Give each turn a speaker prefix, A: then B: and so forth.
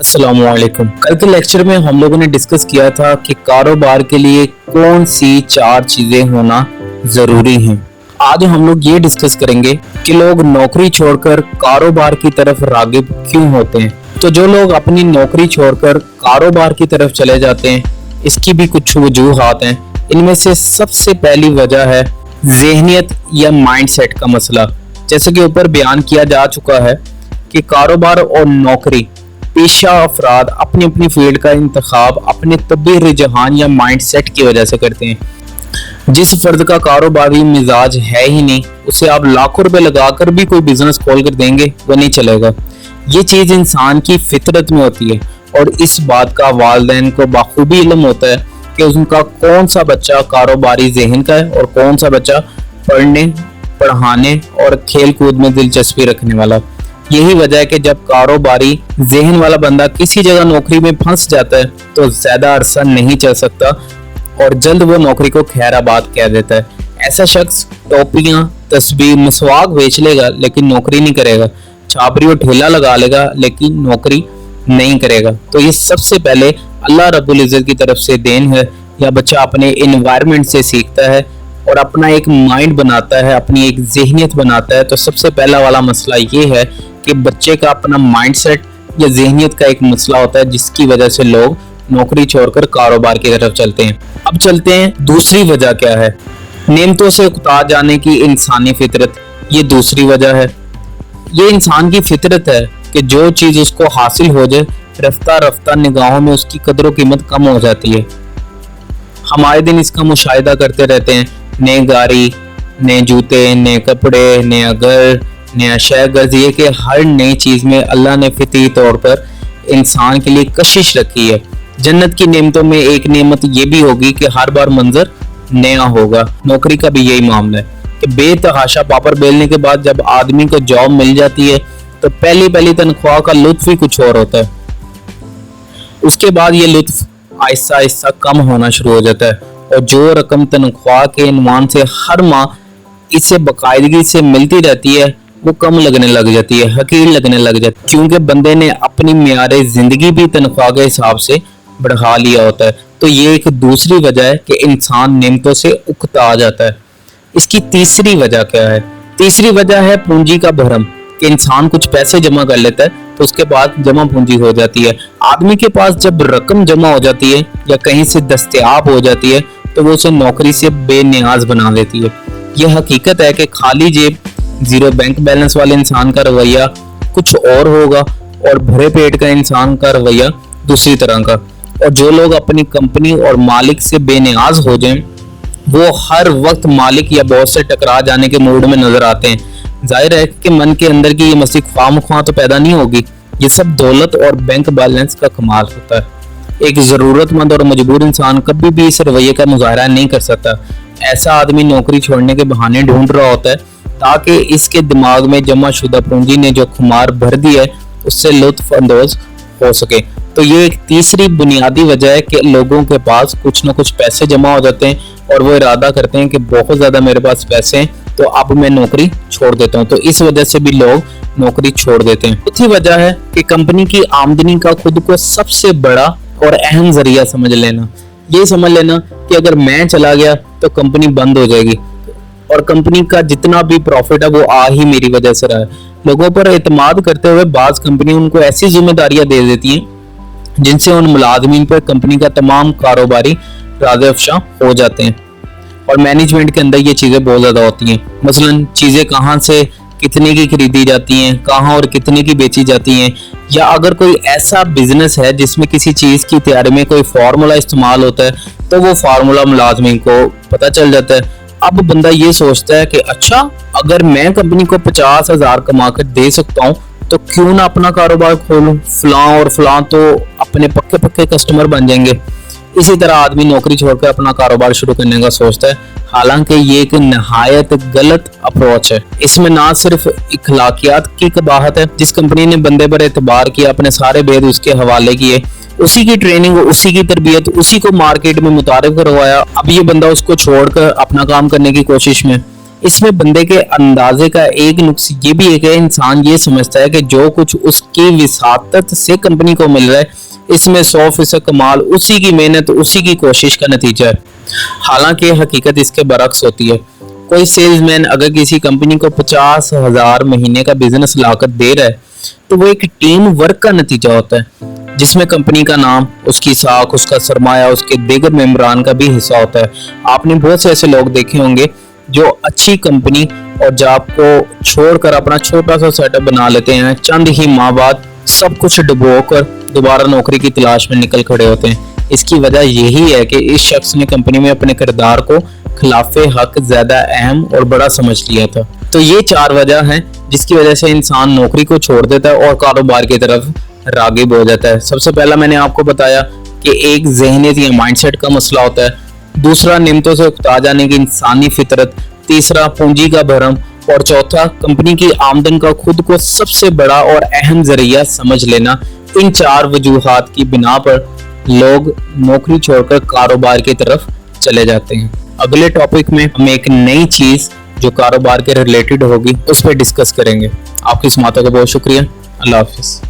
A: अस्सलाम वालेकुम। कल के लेक्चर में हम लोगों ने डिस्कस किया था कि कारोबार के लिए कौन सी 4 चीजें होना जरूरी हैं। आज हम लोग ये डिस्कस करेंगे कि लोग नौकरी छोड़कर कारोबार की तरफ रागिब क्यों होते हैं। तो जो लोग अपनी नौकरी छोड़कर कारोबार की तरफ चले जाते हैं, इसकी भी कुछ वजूहात हैं। इनमें से सबसे पहली वजह है ज़हनियत या माइंडसेट का मसला। जैसे कि ऊपर बयान किया जा चुका है कि कारोबार और नौकरी पेशा अफराद अपनी अपनी फील्ड का इंतखाब अपने तबी रुझान या माइंडसेट की वजह से करते हैं। जिस फर्द का कारोबारी मिजाज है ही नहीं, उसे आप लाखों रुपए लगाकर भी कोई बिजनेस खोल कर देंगे, वो नहीं चलेगा। ये चीज इंसान की फितरत में होती है और इस बात का वालिदैन को बाखूबी इल्म होता है कि उनका कौन सा बच्चा कारोबारी ज़हन का है और कौन सा बच्चा पढ़ने, पढ़ाने और खेल कूद में दिलचस्पी रखने वाला। यही वजह है कि जब कारोबारी ज़हन वाला बंदा किसी जगह नौकरी में फंस जाता है तो ज्यादा अरसा नहीं चल सकता और जल्द वो नौकरी को खैराबाद कह देता है। ऐसा शख्स टोपियां, तस्बीह, मसवाक बेच लेगा लेकिन नौकरी नहीं करेगा, छापरी और ठेला लगा लेगा लेकिन नौकरी नहीं करेगा। तो ये सबसे पहले अल्लाह रब्बुल इज्जत की तरफ से देन है। या बच्चा अपने एनवायरनमेंट से सीखता है और अपना एक माइंड बनाता है, अपनी एक ज़हनियत बनाता है। तो सबसे पहला वाला मसला ये है कि बच्चे का अपना माइंडसेट या ज़हनियत का एक मसला होता है, जिसकी वजह से लोग नौकरी छोड़कर कारोबार की तरफ चलते हैं। अब चलते हैं दूसरी वजह क्या है। नेमतों से उकता जाने की इंसानी फितरत, ये दूसरी वजह है। ये इंसान की फितरत है कि जो चीज़ उसको हासिल हो जाए, रफ्ता रफ्ता निगाहों में उसकी कदर व कीमत कम हो जाती है। हमारे दिन इसका मुशाहिदा करते रहते हैं। नए गाड़ी, नए जूते, नए कपड़े, नया घर, नया शहर गर्जिए कि हर नई चीज़ में अल्लाह ने फितरी तौर पर इंसान के लिए कशिश रखी है। जन्नत की नेमतों में एक नेमत ये भी होगी कि हर बार मंजर नया होगा। नौकरी का भी यही मामला है कि बेतहाशा पापड़ बेलने के बाद जब आदमी को जॉब मिल जाती है तो पहली तनख्वाह का लुत्फ ही कुछ और होता है। उसके बाद ये लुत्फ आहिस्ता आहिस्ता कम होना शुरू हो जाता है और जो रकम तनख्वाह के इनवान से हर माह इसे बाकायदगी से मिलती रहती है वो कम लगने लग जाती है, हकीर लगने लग जाती है, क्योंकि बंदे ने अपनी मियारे जिंदगी भी तनख्वाह के हिसाब से बढ़ा लिया होता है। तो ये एक दूसरी वजह है कि इंसान नेमतों से उकता आ जाता है। इसकी तीसरी वजह क्या है? तीसरी वजह है पूंजी का भरम, कि इंसान कुछ पैसे जमा कर लेता है तो उसके बाद जमा पूंजी हो जाती है। आदमी के पास जब रकम जमा हो जाती है या कहीं से दस्तयाब हो जाती है तो वो उसे नौकरी से बेनियाज बना देती है। यह हकीकत है कि खाली जेब, जीरो बैंक बैलेंस वाले इंसान का रवैया कुछ और होगा और भरे पेट का इंसान का रवैया दूसरी तरह का। और जो लोग अपनी कंपनी और मालिक से बेनियाज हो जाएं, वो हर वक्त मालिक या बॉस से टकरा जाने के मूड में नजर आते हैं। जाहिर है कि मन के अंदर की ये मसीह ख्वाह तो पैदा नहीं होगी। ये सब दौलत और बैंक बैलेंस का कमाल होता है। एक जरूरतमंद और मजबूर इंसान कभी भी इस रवैये का मुजाहरा नहीं कर सकता। ऐसा आदमी नौकरी छोड़ने के बहाने ढूंढ रहा होता है ताकि इसके दिमाग में जमा शुदा पूंजी ने जो खुमार भर दी है उससे लुत्फ अंदोज हो सके। तो ये एक तीसरी बुनियादी वजह है कि लोगों के पास कुछ ना कुछ पैसे जमा हो जाते हैं और वो इरादा करते हैं कि बहुत ज्यादा मेरे पास पैसे हैं तो अब मैं नौकरी छोड़ देता हूँ। तो इस वजह से भी लोग नौकरी छोड़ देते हैं। चौथी वजह है कि कंपनी की आमदनी का खुद को सबसे बड़ा और अहम जरिया समझ लेना। ये समझ लेना कि अगर मैं चला गया तो कंपनी बंद हो जाएगी और कंपनी का जितना भी प्रॉफिट है वो आ ही मेरी वजह से रहा है। लोगों पर एतमाद करते हुए बाज कंपनी उनको ऐसी जिम्मेदारियां दे देती हैं जिनसे उन मुलाजमीन पर कंपनी का तमाम कारोबारी राज़ अफशा हो जाते हैं। और मैनेजमेंट के अंदर ये चीज़ें बहुत ज़्यादा होती हैं। मसलन चीज़ें कहाँ से कितने की खरीदी जाती हैं, कहाँ और कितने की बेची जाती हैं, या अगर कोई ऐसा बिजनेस है जिसमें किसी चीज़ की तैयारी में कोई फार्मूला इस्तेमाल होता है तो वो फार्मूला मुलाजमीन को पता चल जाता है। अब बंदा ये सोचता है कि अच्छा, अगर मैं कंपनी को 50,000 कमा कर दे सकता हूँ तो क्यों ना अपना कारोबार खोलूं, फलां और फलां तो अपने पक्के पक्के कस्टमर बन जाएंगे। इसी तरह आदमी नौकरी छोड़कर अपना कारोबार शुरू करने का सोचता है। हालांकि ये एक नहायत गलत अप्रोच है। इसमें ना सिर्फ इखलाकियात की कबाहत है, जिस कंपनी ने बंदे पर एतबार किया, अपने सारे भेद उसके हवाले किए, उसी की ट्रेनिंग, उसी की तरबियत, उसी को मार्केट में मुतारिफ करवाया, अब ये बंदा उसको छोड़कर अपना काम करने की कोशिश में। इसमें बंदे के अंदाजे का एक नुक्स ये भी है कि इंसान ये समझता है कि जो कुछ उसकी विसातत से कंपनी को मिल रहा है इसमें 100% कमाल उसी की मेहनत उसी की कोशिश का नतीजा है। हालांकि हकीकत इसके बरक्स होती है। कोई सेल्समैन अगर किसी कंपनी को 50,000 महीने का बिजनेस लाकर दे रहा है तो वो एक टीम वर्क का नतीजा होता है जिसमें कंपनी का नाम, उसकी साख, उसका सरमाया, उसके दीगर मेंबरान का भी हिस्सा होता है। आपने बहुत से ऐसे लोग देखे होंगे जो अच्छी कंपनी और जॉब को छोड़कर अपना छोटा सा सेटअप बना लेते हैं, चंद ही माह बाद सब कुछ डुबोकर दोबारा नौकरी की तलाश में निकल खड़े होते हैं। इसकी वजह यही है कि इस शख्स ने कंपनी में अपने किरदार को खिलाफे हक ज्यादा अहम और बड़ा समझ लिया था। तो ये 4 वजह हैं जिसकी वजह से इंसान नौकरी को छोड़ देता है और कारोबार की तरफ रागिब हो जाता है। सबसे पहला मैंने आपको बताया कि एक ज़हनियत या माइंडसेट का मसला होता है, दूसरा नियमतों से उकता जाने की इंसानी फितरत, तीसरा पूंजी का भरम और चौथा कंपनी की आमदन का खुद को सबसे बड़ा और अहम जरिया समझ लेना। इन 4 वजूहात की बिना पर लोग नौकरी छोड़कर कारोबार की तरफ चले जाते हैं। अगले टॉपिक में हम एक नई चीज जो कारोबार के रिलेटेड होगी उस पर डिस्कस करेंगे। आपकी समाअत का बहुत शुक्रिया। अल्लाह हाफिज।